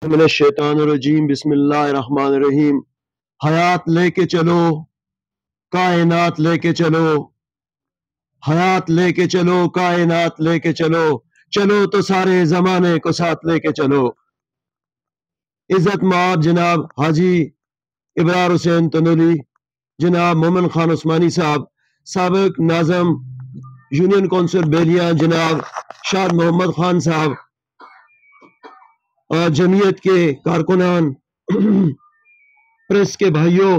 من الشیطان الرجیم بسم اللہ الرحمن الرحیم۔ حیات لے کے چلو، کائنات لے کے چلو، حیات لے کے چلو، کائنات لے کے چلو، چلو تو سارے زمانے کو ساتھ لے کے چلو۔ عزت مآب جناب حاجی ابرار حسین تنولی، جناب مومن خان عثمانی صاحب، سابق ناظم یونین کونسل بیلیا جناب شاد محمد خان صاحب، اور جمعیت کے کارکنان، پریس کے بھائیوں،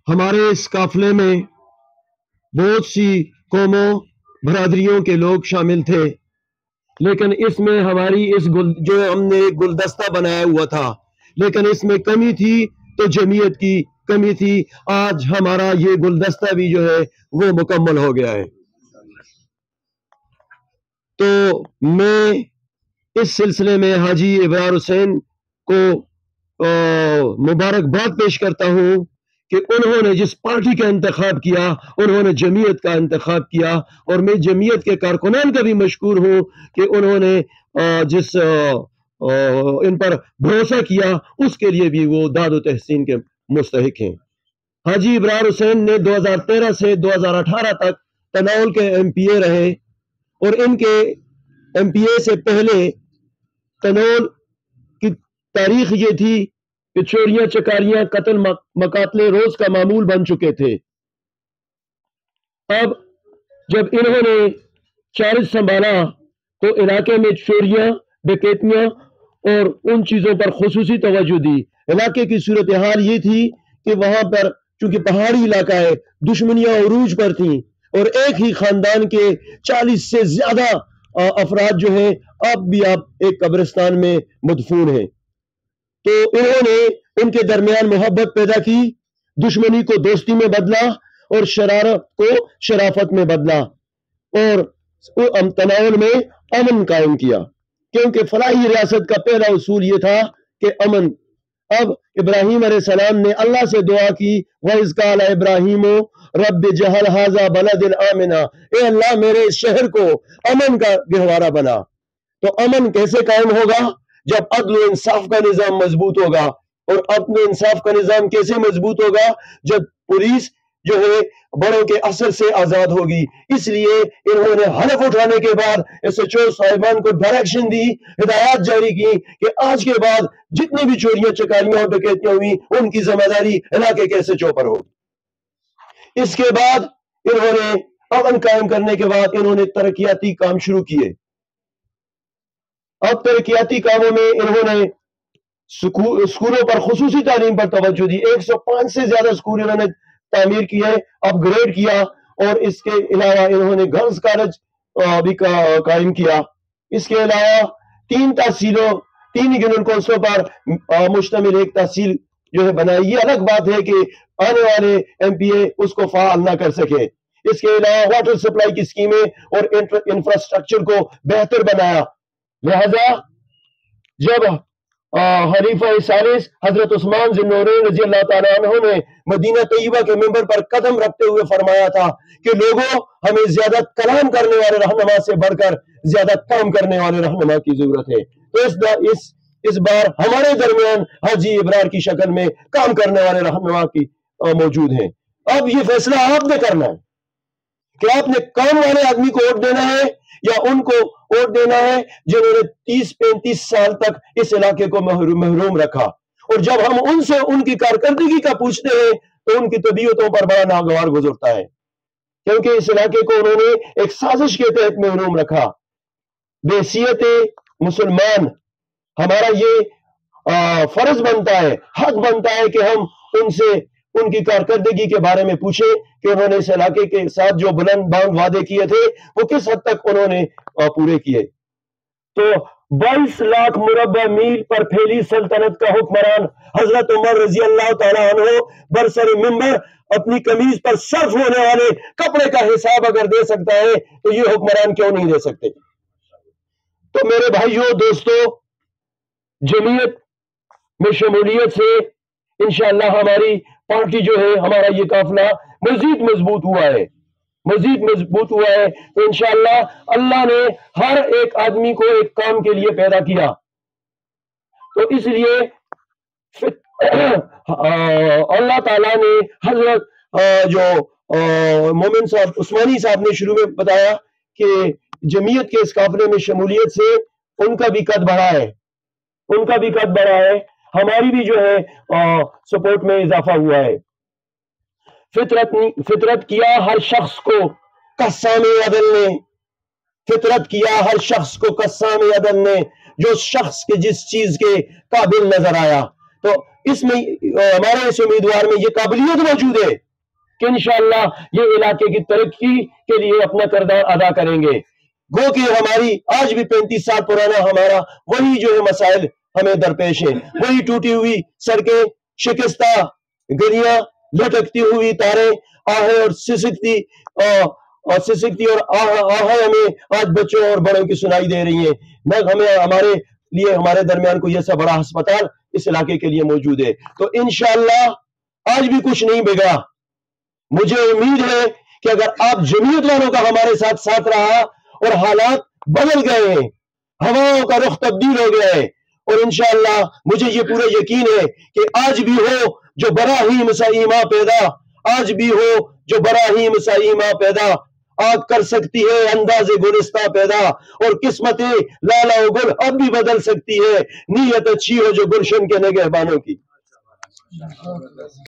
ہمارے اس قافلے میں بہت سی قوموں برادریوں کے لوگ شامل تھے، لیکن اس میں ہماری جو ہم نے ایک گلدستہ بنایا ہوا تھا، لیکن اس میں کمی تھی تو جمعیت کی کمی تھی۔ آج ہمارا یہ گلدستہ بھی جو ہے وہ مکمل ہو گیا ہے۔ تو میں اس سلسلے میں حاجی ابرار حسین کو مبارکباد پیش کرتا ہوں کہ انہوں نے جس پارٹی کا انتخاب کیا، انہوں نے جمعیت کا انتخاب کیا، اور میں جمعیت کے کارکنان کا بھی مشکور ہوں کہ انہوں نے جس ان پر بھروسہ کیا، اس کے لیے بھی وہ داد و تحسین کے مستحق ہیں۔ حاجی ابرار حسین نے 2013 سے 2018 تک تناول کے ایم پی اے رہے، اور ان کے ایم پی اے سے پہلے تناول کی تاریخ یہ تھی کہ چوریاں چکاریاں قتل مقاتل روز کا معمول بن چکے تھے۔ اب جب انہوں نے چارج سنبھالا تو علاقے میں چوریاں، ڈکیتیاں اور ان چیزوں پر خصوصی توجہ دی۔ علاقے کی صورتحال یہ تھی کہ وہاں پر چونکہ پہاڑی علاقہ ہے، دشمنیاں عروج پر تھیں، اور ایک ہی خاندان کے 40 سے زیادہ افراد جو ہیں اب بھی ایک قبرستان میں مدفون ہیں۔ تو انہوں نے ان کے درمیان محبت پیدا کی، دشمنی کو دوستی میں بدلا اور شرارت کو شرافت میں بدلا، اور تناول میں امن قائم کیا، کیونکہ فلاحی ریاست کا پہلا اصول یہ تھا کہ امن۔ اب ابراہیم علیہ السلام نے اللہ سے دعا کی، وَإِذْ قَالَ إِبْرَاهِيمُ رَبِّ اجْعَلْ هَٰذَا بَلَدًا آمِنًا، اے اللہ میرے اس شہر کو امن کا گہوارہ بنا۔ تو امن کیسے قائم ہوگا؟ جب عدل و انصاف کا نظام مضبوط ہوگا۔ اور عدل و انصاف کا نظام کیسے مضبوط ہوگا؟ جب پولیس جو ہے بڑوں کے اثر سے آزاد ہوگی۔ اس لیے انہوں نے حلف اٹھانے کے بعد ایس ایچ او صاحبان کو ڈائریکشن دی، ہدایات جاری کی کہ آج کے بعد جتنی بھی چوریاں چکاریاں اور ڈکیتیاں ہوئی ان کی ذمہ داری علاقے کے ایس ایچ او پر ہوگی۔ اس کے بعد انہوں نے امن قائم کرنے کے بعد انہوں نے ترقیاتی کام شروع کیے۔ اب ترقیاتی کاموں میں انہوں نے اسکولوں پر خصوصی تعلیم پر توجہ دی۔ 105 سے زیادہ اسکول انہوں نے تعمیر کیے، اپ گریڈ کیا، اور اس کے علاوہ انہوں نے گرلز کالج بھی قائم کیا۔ اس کے علاوہ 3 یونین کونسلوں پر مشتمل ایک تحصیل جو ہے بنائی۔ یہ الگ بات ہے کہ آنے والے ایم پی اے اس کو فعال نہ کر سکے۔ اس کے علاوہ واٹر سپلائی کی اسکیمیں اور انفراسٹرکچر کو بہتر بنایا۔ لہذا جب خلیفہ ثالث حضرت عثمان ذی النورین رضی اللہ تعالیٰ عنہ نے مدینہ طیبہ کے منبر پر قدم رکھتے ہوئے فرمایا تھا کہ لوگوں، ہمیں زیادہ کلام کرنے والے رہنما سے بڑھ کر زیادہ کام کرنے والے رہنما کی ضرورت ہے، تو اس بار ہمارے درمیان حاجی ابرار کی شکل میں کام کرنے والے رہنما کی موجود ہیں۔ اب یہ فیصلہ آپ نے کرنا ہے کہ آپ نے کام والے آدمی کو ووٹ دینا ہے یا ان کو ووٹ دینا ہے جنہوں نے 30-35 سال تک اس علاقے کو محروم رکھا۔ اور جب ہم ان سے ان کی کارکردگی کا پوچھتے ہیں تو ان کی طبیعتوں پر بڑا ناگوار گزرتا ہے، کیونکہ اس علاقے کو انہوں نے ایک سازش کے تحت محروم رکھا۔ بحیثیت مسلمان ہمارا یہ فرض بنتا ہے، حق بنتا ہے کہ ہم ان سے ان کی کارکردگی کے بارے میں پوچھیں کہ انہوں نے اس علاقے کے ساتھ جو بلند باند وعدے کیے تھے وہ کس حد تک انہوں نے پورے کیے۔ تو 22 لاکھ مربع میل پر پھیلی سلطنت کا حکمران حضرت عمر رضی اللہ تعالیٰ عنہ برسر ممبر اپنی قمیض پر صرف ہونے والے کپڑے کا حساب اگر دے سکتا ہے تو یہ حکمران کیوں نہیں دے سکتے؟ تو میرے بھائیوں، دوستو، جمعیت میں شمولیت سے انشاءاللہ ہماری پارٹی جو ہے، ہمارا یہ قافلہ مزید مضبوط ہوا ہے، تو انشاءاللہ اللہ نے ہر ایک آدمی کو ایک کام کے لیے پیدا کیا۔ تو اس لیے اللہ تعالیٰ نے حضرت جو مومن صاحب عثمانی صاحب نے شروع میں بتایا کہ جمعیت کے اس قافلے میں شمولیت سے ان کا بھی قد بڑھا ہے، ان کا بھی قد بڑھا ہے، ہماری بھی جو ہے سپورٹ میں اضافہ ہوا ہے۔ فطرت کیا ہر شخص کو قسام عدل نے، فطرت کیا ہر شخص کو قسام عدل نے، جو شخص کے جس چیز کے قابل نظر آیا۔ تو اس میں ہمارے اس امیدوار میں یہ قابلیت موجود ہے کہ انشاءاللہ یہ علاقے کی ترقی کے لیے اپنا کردار ادا کریں گے۔ گو کہ ہماری آج بھی 35 سال پرانا ہمارا وہی جو ہے مسائل ہمیں درپیش ہیں، وہی ٹوٹی ہوئی سڑکیں، شکستہ گلیاں، لٹکتی ہوئی تاریں، آہیں اور سسکتی اور آہیں ہمیں آج بچوں اور بڑوں کی سنائی دے رہی ہیں۔ نہ ہمیں ہمارے لیے ہمارے درمیان کوئی ایسا بڑا ہسپتال اس علاقے کے لیے موجود ہے۔ تو انشاءاللہ آج بھی کچھ نہیں بگڑا۔ مجھے امید ہے کہ اگر آپ جمعیت والوں کا ہمارے ساتھ رہا اور حالات بدل گئے ہیں، ہواؤں کا رخ تبدیل ہو گیا ہے، اور انشاءاللہ مجھے یہ پورا یقین ہے کہ آج بھی ہو جو براہیم سعیمہ پیدا، آج بھی ہو جو براہیم سعیمہ پیدا، آگ کر سکتی ہے انداز گلستہ پیدا، اور قسمت لالا و گل اب بھی بدل سکتی ہے، نیت اچھی ہو جو گلشن کے نگہبانوں کی۔